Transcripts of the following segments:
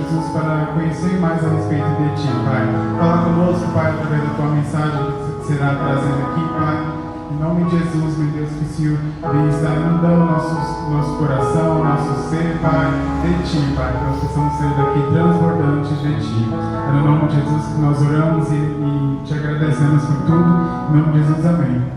Jesus, para conhecer mais a respeito de Ti, Pai. Fala conosco, Pai, através da Tua mensagem que será trazendo aqui, Pai. Em nome de Jesus, meu Deus, que o Senhor venha estar inundando nosso coração, nosso ser, Pai, de Ti, Pai. Que nós possamos sair daqui transbordantes de Ti. É no nome de Jesus que nós oramos e Te agradecemos por tudo. Em nome de Jesus, amém.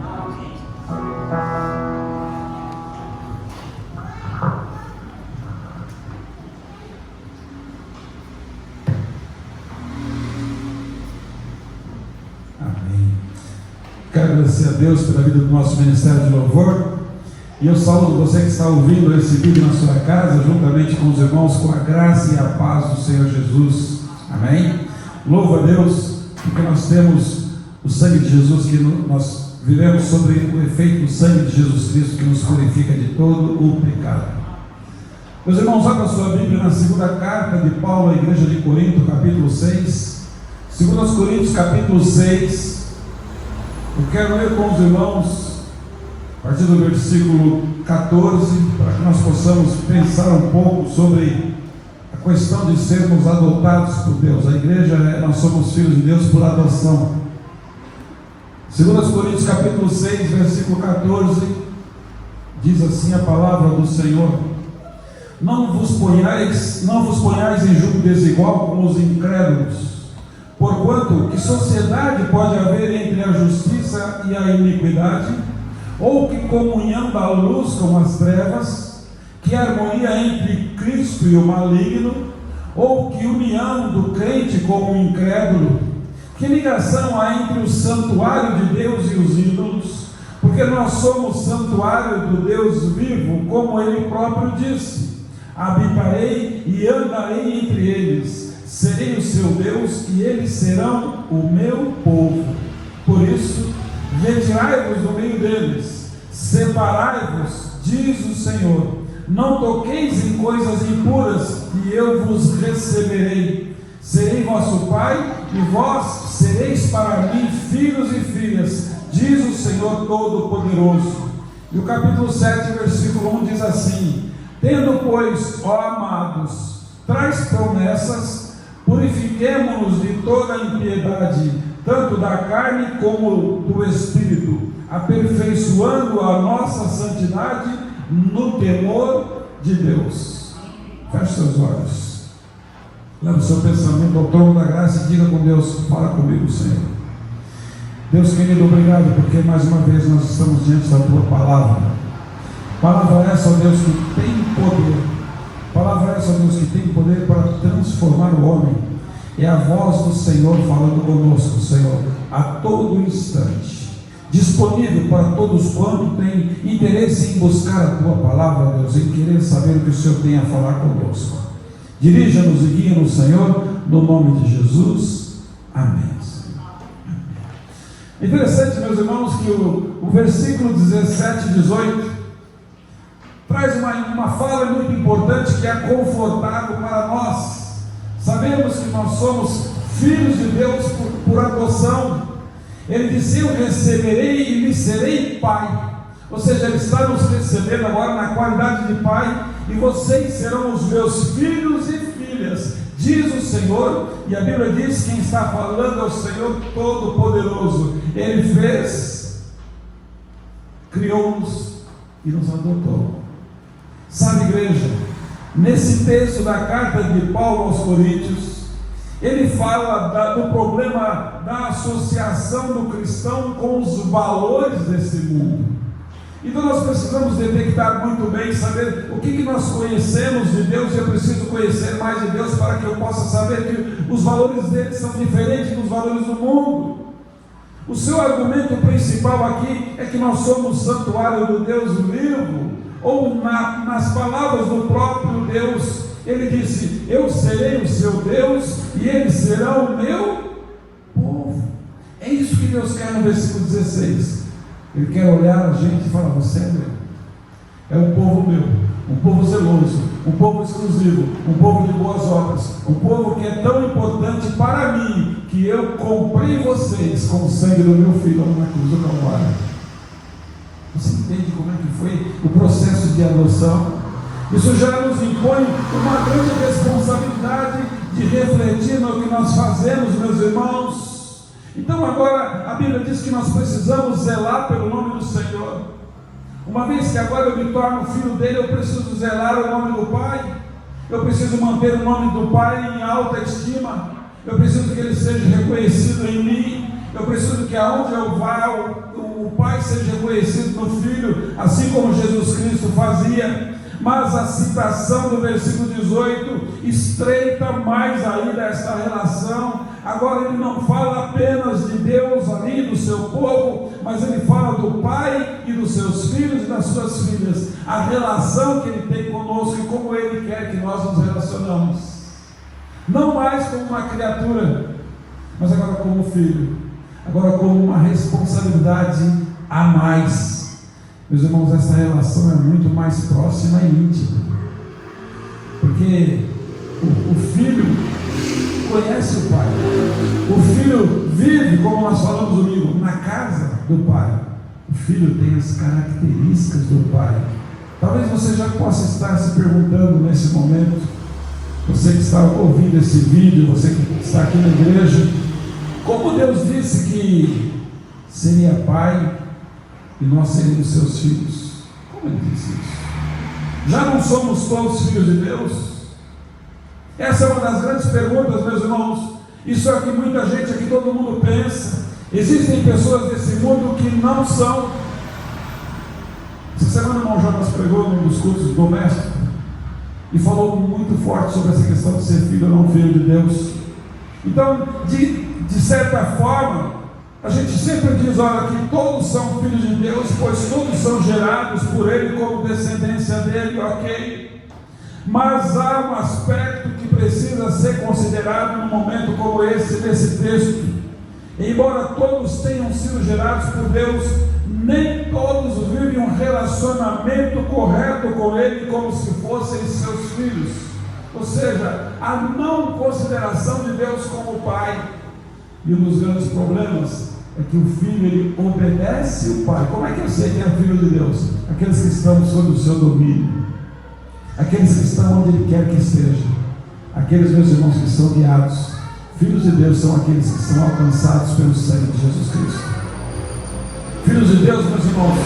Quero agradecer a Deus pela vida do nosso Ministério de Louvor. E eu saúdo você que está ouvindo esse vídeo na sua casa, juntamente com os irmãos, com a graça e a paz do Senhor Jesus. Amém? Louva a Deus, porque nós temos o sangue de Jesus, que nós vivemos sobre o efeito do sangue de Jesus Cristo, que nos purifica de todo o pecado. Meus irmãos, abra a sua Bíblia na segunda carta de Paulo à igreja de Corinto, capítulo 6. 2 Coríntios, capítulo 6. Eu quero ler com os irmãos, a partir do versículo 14, para que nós possamos pensar um pouco sobre a questão de sermos adotados por Deus. A igreja, nós somos filhos de Deus por adoção. 2 Coríntios capítulo 6, versículo 14, diz assim a palavra do Senhor: Não vos ponhais em julgo desigual com os incrédulos. Porquanto, que sociedade pode haver entre a justiça e a iniquidade? Ou que comunhão da luz com as trevas? Que harmonia entre Cristo e o maligno? Ou que união do crente com o incrédulo? Que ligação há entre o santuário de Deus e os ídolos? Porque nós somos santuário do Deus vivo, como Ele próprio disse: habitarei e andarei entre eles. Serei o seu Deus e eles serão o meu povo. Por isso, retirai-vos do meio deles, separai-vos, diz o Senhor. Não toqueis em coisas impuras, e eu vos receberei. Serei vosso Pai, e vós sereis para mim filhos e filhas, diz o Senhor Todo-Poderoso. E o capítulo 7, versículo 1 diz assim: Tendo, pois, ó amados, tais promessas, purifiquemo-nos de toda a impiedade, tanto da carne como do Espírito, aperfeiçoando a nossa santidade no temor de Deus. Feche seus olhos, leve o seu pensamento ao trono da graça e diga com Deus: fala comigo, Senhor. Deus querido, obrigado, porque mais uma vez nós estamos diante da Tua palavra. Palavra essa, ó Deus, que tem poder. Palavra essa, Deus, que tem poder para transformar o homem. É a voz do Senhor falando conosco, Senhor, a todo instante, disponível para todos quanto têm interesse em buscar a Tua palavra, Deus, em querer saber o que o Senhor tem a falar conosco. Dirija-nos e guia-nos, Senhor, no nome de Jesus. Amém. É interessante, meus irmãos, que o versículo 17 e 18 traz uma fala muito importante, que é confortável para nós. Sabemos que nós somos filhos de Deus por adoção. Ele disse: eu receberei e lhe serei pai. Ou seja, Ele está nos recebendo agora na qualidade de pai, e vocês serão os meus filhos e filhas, diz o Senhor. E a Bíblia diz: quem está falando é o Senhor Todo-Poderoso. Ele fez, criou-nos e nos adotou. Sabe, igreja, nesse texto da carta de Paulo aos Coríntios, ele fala do problema da associação do cristão com os valores desse mundo. Então nós precisamos detectar muito bem, saber o que nós conhecemos de Deus. Eu preciso conhecer mais de Deus para que eu possa saber que os valores dele são diferentes dos valores do mundo. O seu argumento principal aqui é que nós somos santuário do Deus vivo. Ou nas palavras do próprio Deus, Ele disse: eu serei o seu Deus e eles serão o meu povo. É isso que Deus quer no versículo 16. Ele quer olhar a gente e falar: você é meu, é um povo meu, um povo zeloso, um povo exclusivo, um povo de boas obras, um povo que é tão importante para mim, que eu comprei vocês com o sangue do meu filho na cruz do Calvário. Você entende como é que foi o processo de adoção? Isso já nos impõe uma grande responsabilidade refletir no que nós fazemos, meus irmãos. Então agora a Bíblia diz que nós precisamos zelar pelo nome do Senhor. Uma vez que agora eu me torno filho dele, eu preciso zelar o nome do Pai. Eu preciso manter o nome do Pai em alta estima. Eu preciso que ele seja reconhecido em mim. Eu preciso que aonde eu vá, o Pai seja reconhecido no Filho, assim como Jesus Cristo fazia. Mas a citação do versículo 18 estreita mais ainda esta relação. Agora ele não fala apenas de Deus ali, do seu povo, mas ele fala do Pai e dos seus filhos e das suas filhas. A relação que ele tem conosco e como ele quer que nós nos relacionamos. Não mais como uma criatura, mas agora como filho. Agora como uma responsabilidade a mais. Meus irmãos, essa relação é muito mais próxima e íntima, porque o filho conhece o pai, o filho vive, como nós falamos domingo, na casa do pai. O filho tem as características do pai. Talvez você já possa estar se perguntando nesse momento, você que está ouvindo esse vídeo, você que está aqui na igreja, como Deus disse que seria pai e nós seríamos seus filhos. Como ele disse isso? Já não somos todos filhos de Deus? Essa é uma das grandes perguntas, meus irmãos. Isso é o que muita gente aqui, todo mundo pensa. Existem pessoas desse mundo que não são. Essa semana o irmão Jonas pregou num dos cultos domésticos e falou muito forte sobre essa questão de ser filho ou não filho de Deus. Então, de certa forma, a gente sempre diz, olha, que todos são filhos de Deus, pois todos são gerados por Ele como descendência dele, ok? Mas há um aspecto que precisa ser considerado num momento como esse, nesse texto. Embora todos tenham sido gerados por Deus, nem todos vivem um relacionamento correto com Ele como se fossem seus filhos. Ou seja, a não consideração de Deus como Pai. E um dos grandes problemas é que o filho, ele obedece o pai. Como é que eu sei que é filho de Deus? Aqueles que estão sob o seu domínio, aqueles que estão onde ele quer que esteja, aqueles, meus irmãos, que são guiados. Filhos de Deus são aqueles que são alcançados pelo sangue de Jesus Cristo. Filhos de Deus, meus irmãos,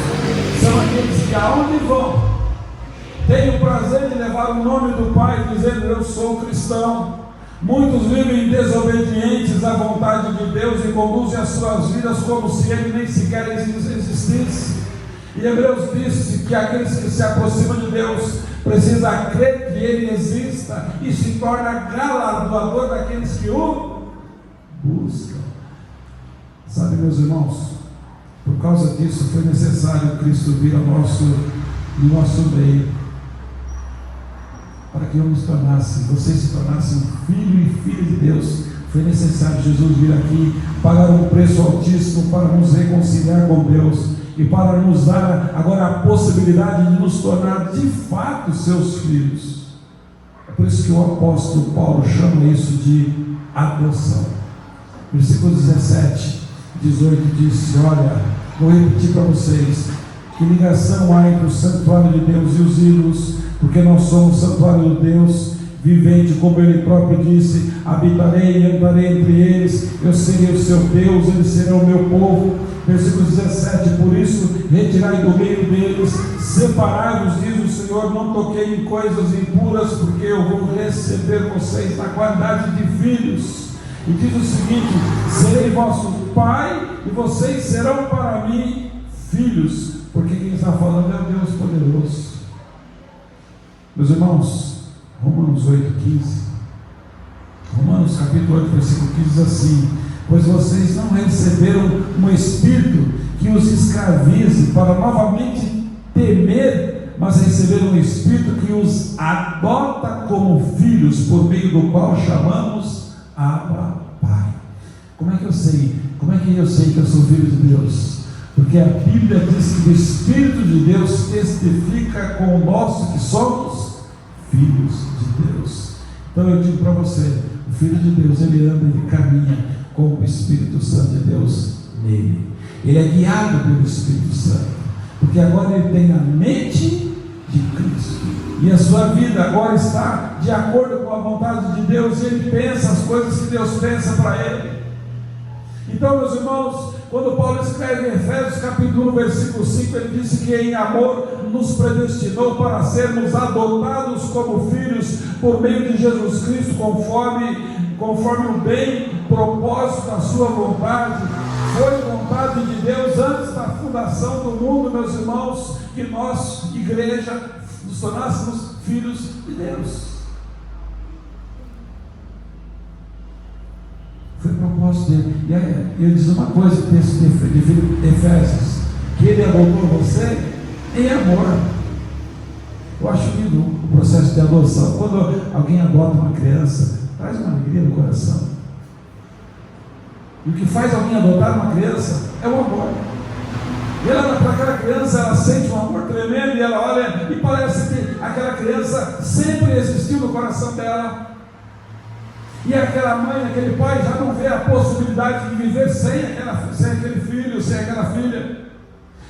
são aqueles que aonde vão têm o prazer de levar o nome do Pai, dizendo: eu sou cristão. Muitos vivem desobedientes à vontade de Deus e conduzem as suas vidas como se Ele nem sequer existisse. E Hebreus disse que aqueles que se aproximam de Deus precisam crer que Ele exista e se torna galardoador daqueles que o buscam. Sabe, meus irmãos, por causa disso foi necessário Cristo vir no nosso meio, para que eu nos tornasse, você se tornasse um filho e filha de Deus. Foi necessário Jesus vir aqui, pagar um preço altíssimo para nos reconciliar com Deus e para nos dar agora a possibilidade de nos tornar de fato seus filhos. É por isso que o apóstolo Paulo chama isso de adoção. Versículo 17, 18 diz: olha, vou repetir para vocês, que ligação há entre o santuário de Deus e os ídolos? Porque nós somos o santuário de Deus vivente, como Ele próprio disse: habitarei e andarei entre eles, eu serei o seu Deus, eles serão o meu povo. Versículo 17: por isso retirai do meio deles, separai-vos, diz o Senhor, não toquei em coisas impuras, porque eu vou receber vocês na qualidade de filhos. E diz o seguinte: serei vosso pai e vocês serão para mim filhos, porque quem está falando é o Deus poderoso. Meus irmãos, Romanos 8,15, Romanos capítulo 8, versículo 15 diz assim: pois vocês não receberam um espírito que os escravize para novamente temer, mas receberam um espírito que os adota como filhos, por meio do qual chamamos Abba, Pai. Como é que eu sei? Como é que eu sei que eu sou filho de Deus? Porque a Bíblia diz que o Espírito de Deus testifica com o nosso que somos filhos de Deus. Então eu digo para você, o Filho de Deus, ele anda, ele caminha com o Espírito Santo de Deus nele. Ele é guiado pelo Espírito Santo, porque agora ele tem a mente de Cristo. e a sua vida agora está de acordo com a vontade de Deus, e ele pensa as coisas que Deus pensa para ele. Então, meus irmãos, quando Paulo escreve em Efésios capítulo 1, versículo 5, ele disse que em amor nos predestinou para sermos adotados como filhos por meio de Jesus Cristo, conforme o bem propósito da sua vontade. Foi vontade de Deus antes da fundação do mundo, meus irmãos, que nós, igreja, nos tornássemos filhos de Deus. Foi propósito dele. E aí, eu diz uma coisa, o texto de Efésios, que ele adotou você em amor. Eu acho lindo o processo de adoção. Quando alguém adota uma criança, traz uma alegria no coração. E o que faz alguém adotar uma criança é o amor. E ela, para aquela criança, ela sente um amor tremendo, e ela olha e parece que aquela criança sempre existiu no coração dela. E aquela mãe, aquele pai já não vê a possibilidade de viver sem aquele filho, sem aquela filha.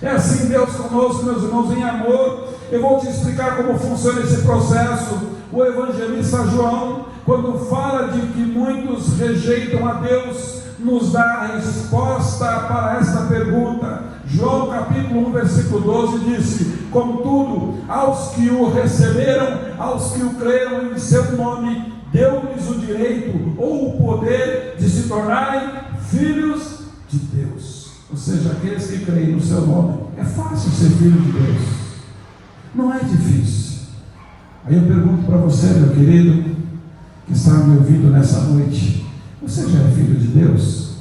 É assim Deus conosco, meus irmãos, em amor. Eu vou te explicar como funciona esse processo. O evangelista João, quando fala de que muitos rejeitam a Deus, nos dá a resposta para esta pergunta. João capítulo 1, versículo 12 disse: contudo, aos que o receberam, aos que o creram em seu nome, deu-lhes o direito ou o poder de se tornarem filhos de Deus. Ou seja, aqueles que creem no seu nome. É fácil ser filho de Deus, não é difícil. Aí eu pergunto para você, meu querido, que está me ouvindo nessa noite: você já é filho de Deus?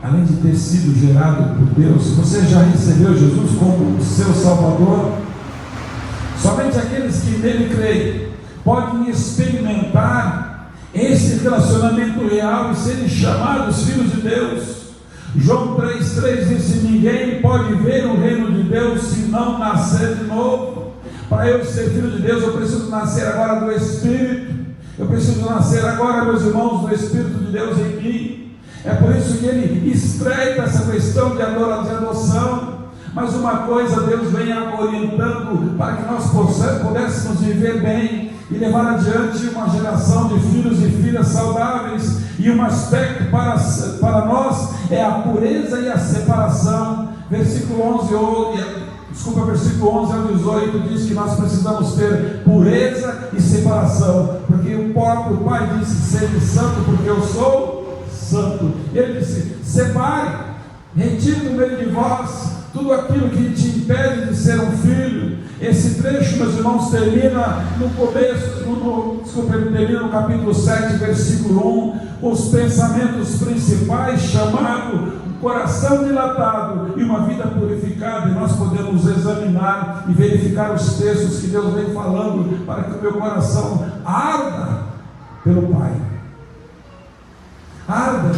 Além de ter sido gerado por Deus, você já recebeu Jesus como seu Salvador? Somente aqueles que nele creem podem experimentar esse relacionamento real e serem chamados filhos de Deus. João 3,3 diz: ninguém pode ver o reino de Deus se não nascer de novo. Para eu ser filho de Deus, eu preciso nascer agora do Espírito. Eu preciso nascer agora, meus irmãos, do Espírito de Deus em mim. É por isso que ele estreita essa questão de adoção. Mas uma coisa Deus vem orientando para que nós pudéssemos viver bem e levar adiante uma geração de filhos e filhas saudáveis. E um aspecto para nós é a pureza e a separação. Versículo 11 ao 18 diz que nós precisamos ter pureza e separação, porque o próprio Pai disse: sede santo, porque eu sou santo. Ele disse: separe, retire do meio de vós tudo aquilo que te impede de ser um filho. Esse trecho, meus irmãos, termina no começo, ele termina no capítulo 7, versículo 1, com os pensamentos principais, chamado coração dilatado e uma vida purificada. E nós podemos examinar e verificar os textos que Deus vem falando, para que o meu coração arda pelo Pai, arda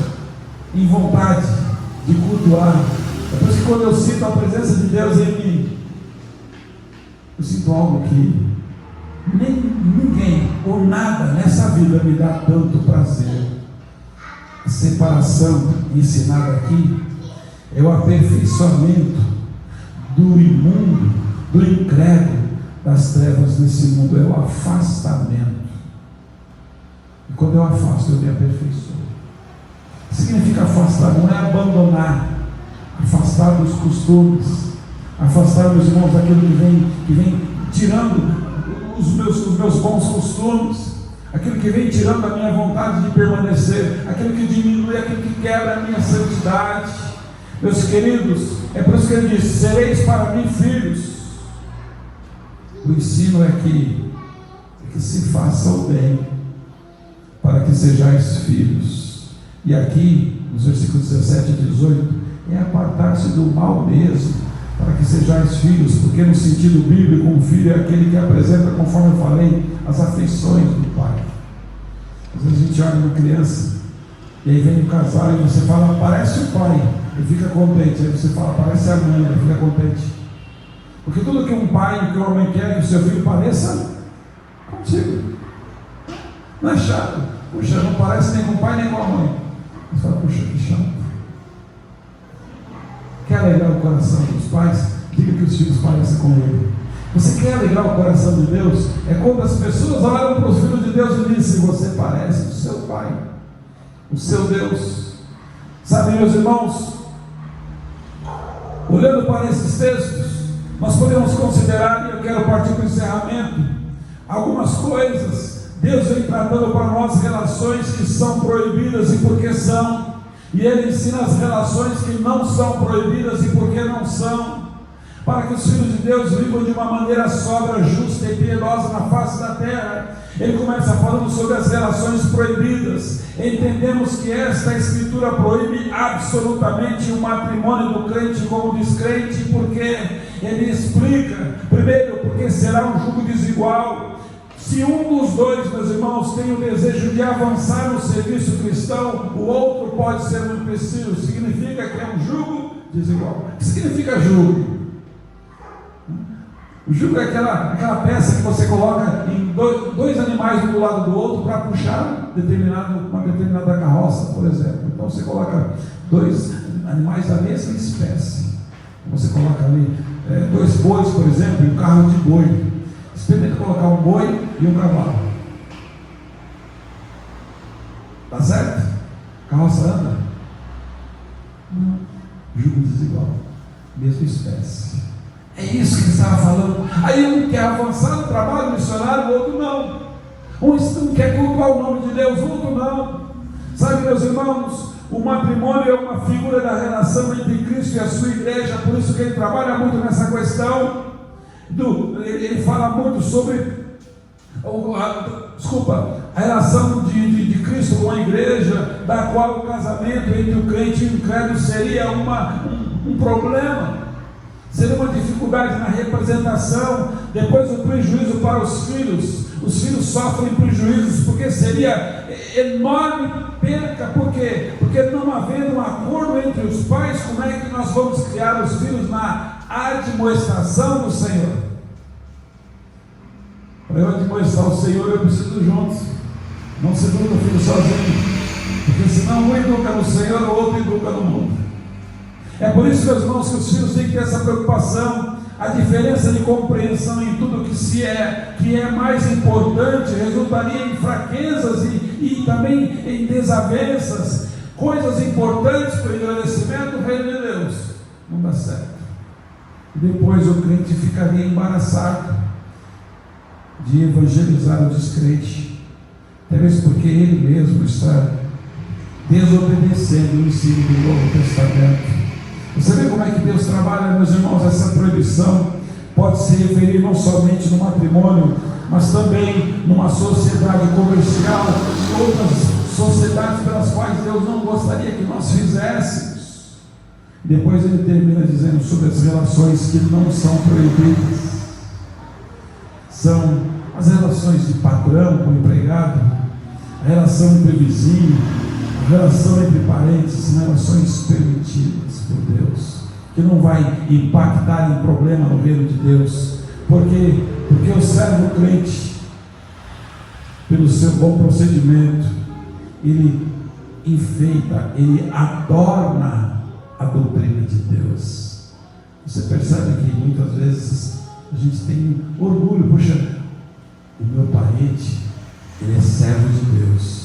em vontade de cultuar. É por isso que quando eu sinto a presença de Deus em mim, eu sinto algo que ninguém ou nada nessa vida me dá tanto prazer. A separação ensinada aqui é o aperfeiçoamento do imundo, do incrédulo, das trevas desse mundo. É o afastamento. E quando eu afasto, eu me aperfeiçoo. Significa afastar, não é abandonar. Afastar dos costumes, afastar, meus irmãos, daquilo que vem tirando os meus bons costumes, aquilo que vem tirando a minha vontade de permanecer, aquilo que diminui, aquilo que quebra a minha santidade. Meus queridos, é por isso que ele diz: sereis para mim filhos. O ensino é que se faça o bem, para que sejais filhos. E aqui, nos versículos 17 e 18, é apartar-se do mal mesmo, para que sejais filhos, porque no sentido bíblico, um filho é aquele que apresenta, conforme eu falei, as afeições do pai. Às vezes a gente olha uma criança, e aí vem um casal e você fala: parece o pai, ele fica contente. Aí você fala: parece a mãe, ele fica contente. Porque tudo que um pai, que uma mãe quer que o seu filho pareça contigo. Não é chato? Puxa, não parece nem com o pai nem com a mãe. Você fala: puxa, que chato. Quer alegrar o coração dos pais? Diga que os filhos parecem com ele. Você quer alegrar o coração de Deus? É quando as pessoas olham para os filhos de Deus e dizem: você parece o seu Pai, o seu Deus. Sabe, meus irmãos, olhando para esses textos, nós podemos considerar, e eu quero partir para o encerramento, algumas coisas. Deus vem tratando para nós relações que são proibidas e porque são, e Ele ensina as relações que não são proibidas e porque não são, para que os filhos de Deus vivam de uma maneira sóbria, justa e piedosa na face da terra. Ele começa falando sobre as relações proibidas. Entendemos que esta escritura proíbe absolutamente o matrimônio do crente com o descrente, porque ele explica, primeiro, porque será um jugo desigual. Se um dos dois, meus irmãos, tem o desejo de avançar no serviço cristão, o outro pode ser um empecilho. Significa que é um jugo desigual. O que significa jugo? O jugo é aquela peça que você coloca em dois animais um do lado do outro para puxar uma determinada carroça, por exemplo. Então você coloca dois animais da mesma espécie. Você coloca ali 2 bois, por exemplo, e um carro de boi. Experimenta colocar um boi e um cavalo. Tá certo? A carroça anda? Não. Jugo desigual. Mesma espécie. É isso que ele estava falando. Aí um quer avançar no trabalho missionário, o outro não. Um quer cultuar o nome de Deus, o outro não. Sabe, meus irmãos, o matrimônio é uma figura da relação entre Cristo e a sua igreja. Por isso que ele trabalha muito nessa questão. Ele fala muito sobre a relação de Cristo com a igreja, da qual o casamento entre o crente e o incrédulo seria um problema. Seria uma dificuldade na representação, depois um prejuízo para os filhos. Os filhos sofrem prejuízos, porque seria enorme perca. Por quê? Porque não havendo um acordo entre os pais, como é que nós vamos criar os filhos na admoestação do Senhor? Para eu admoestar o Senhor, eu preciso juntos. Não se educa o filho sozinho, porque senão um educa no Senhor, o outro educa no mundo. É por isso, meus irmãos, que os filhos têm que ter essa preocupação. A diferença de compreensão em tudo que é mais importante resultaria em fraquezas e também em desavenças. Coisas importantes para o engrandecimento do reino de Deus não dá certo. E depois o crente ficaria embaraçado de evangelizar o descrente, talvez porque ele mesmo está desobedecendo o ensino do Novo Testamento. Você vê como é que Deus trabalha, meus irmãos? Essa proibição pode se referir não somente no matrimônio, mas também numa sociedade comercial, outras sociedades pelas quais Deus não gostaria que nós fizéssemos. Depois ele termina dizendo sobre as relações que não são proibidas. São as relações de patrão com empregado, a relação entre vizinho, a relação entre parentes, são relações permitidas por Deus, que não vai impactar em problema no reino de Deus, porque o servo crente, pelo seu bom procedimento, ele enfeita, ele adorna a doutrina de Deus. Você percebe que muitas vezes a gente tem orgulho, puxa, o meu parente, ele é servo de Deus.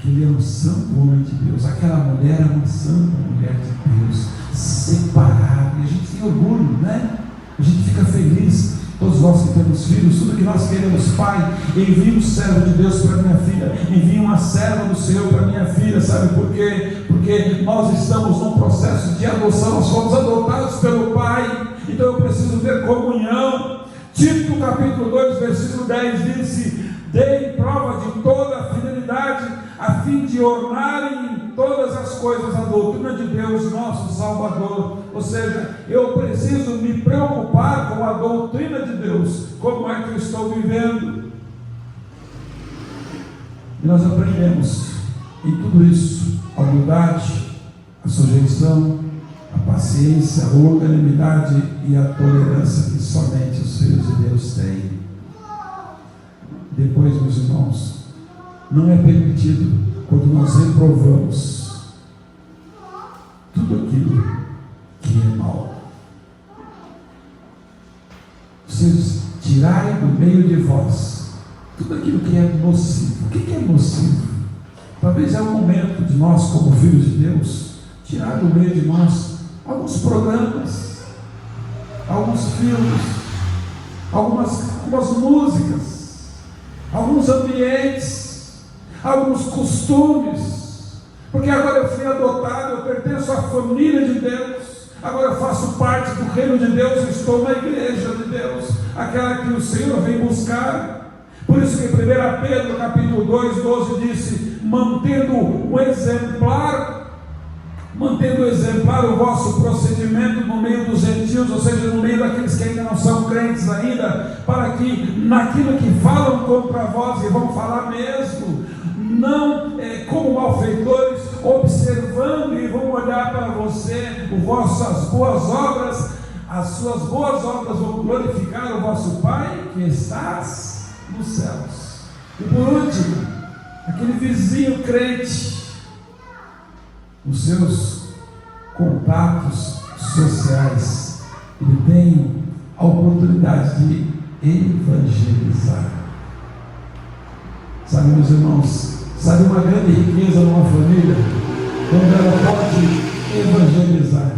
Ele é um santo homem de Deus, aquela mulher é uma santa mulher de Deus, separada, e a gente tem orgulho, né? A gente fica feliz. Todos nós que temos filhos, tudo que nós queremos: Pai, envia um servo de Deus para minha filha, envia uma serva do Senhor para minha filha. Sabe por quê? Porque nós estamos num processo de adoção, nós fomos adotados pelo Pai, então eu preciso ter comunhão. Tito capítulo 2, versículo 10 disse: deem prova de toda a fidelidade, a fim de ornarem em todas as coisas a doutrina de Deus, nosso Salvador. Ou seja, eu preciso me preocupar com a doutrina de Deus, como é que eu estou vivendo. E nós aprendemos em tudo isso a humildade, a sujeição, a paciência, a longanimidade e a tolerância que somente os filhos de Deus têm. Depois, meus irmãos, não é permitido, quando nós reprovamos tudo aquilo que é mal. vós tudo aquilo que é nocivo. O que é nocivo? Talvez é o momento de nós, como filhos de Deus, tirar do meio de nós alguns programas, alguns filmes, algumas músicas, alguns ambientes, alguns costumes, porque agora eu fui adotado, eu pertenço à família de Deus, agora eu faço parte do reino de Deus, eu estou na igreja de Deus, aquela que o Senhor vem buscar. Por isso que em 1 Pedro capítulo 2, 12 disse: mantendo exemplar o vosso procedimento no meio dos gentios, ou seja, no meio daqueles que ainda não são crentes ainda, para que naquilo que falam contra vós, e vão falar mesmo, não como malfeitores, observando e vão olhar para você, vossas boas obras, as suas boas obras vão glorificar o vosso Pai que estás nos céus. E por último, aquele vizinho crente, os seus contatos sociais, ele tem a oportunidade de evangelizar. Sabe, meus irmãos, sabe uma grande riqueza numa família, quando ela pode evangelizar,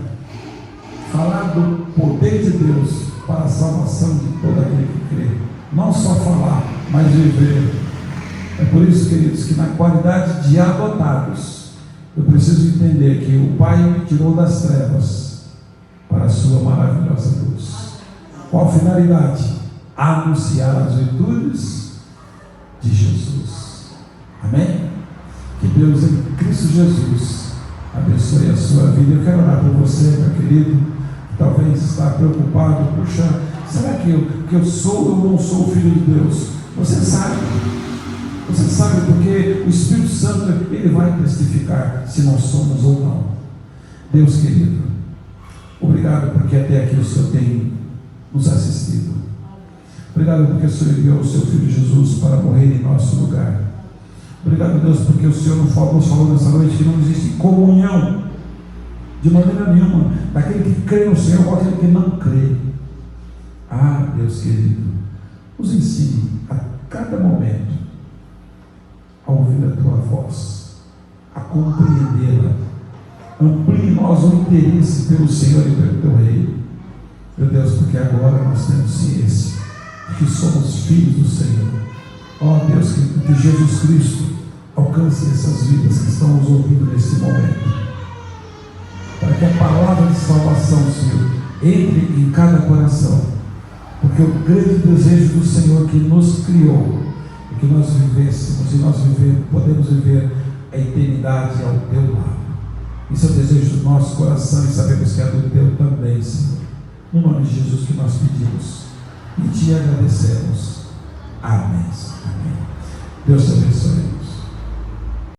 falar do poder de Deus para a salvação de todo aquele que crê. Não só falar, mas viver. É por isso, queridos, que na qualidade de adotados, eu preciso entender que o Pai me tirou das trevas para a sua maravilhosa luz. Qual a finalidade? Anunciar as virtudes de Jesus. Amém? Que Deus em Cristo Jesus abençoe a sua vida. Eu quero orar por você, meu querido, que talvez está preocupado. Puxa, será que eu sou ou não sou filho de Deus? Você sabe porque o Espírito Santo, ele vai testificar se nós somos ou não. Deus querido, obrigado porque até aqui o Senhor tem nos assistido. Obrigado porque o Senhor enviou o seu Filho Jesus para morrer em nosso lugar. Obrigado, Deus, porque o Senhor nos falou nessa noite que não existe comunhão de maneira nenhuma daquele que crê no Senhor com aquele que não crê. Ah, Deus querido, nos ensine a cada momento a ouvir a tua voz, a compreendê-la. Amplie em nós o interesse pelo Senhor e pelo teu reino, meu Deus, porque agora nós temos ciência de que somos filhos do Senhor. Ó Deus, que Jesus Cristo alcance essas vidas que estão nos ouvindo nesse momento, para que a palavra de salvação, Senhor, entre em cada coração, porque o grande desejo do Senhor que nos criou é que nós vivêssemos e nós podemos viver a eternidade ao teu lado. Isso é o desejo do nosso coração e sabemos que é do teu também, Senhor. No nome de Jesus que nós pedimos e te agradecemos. Amém. Amém. Deus te abençoe.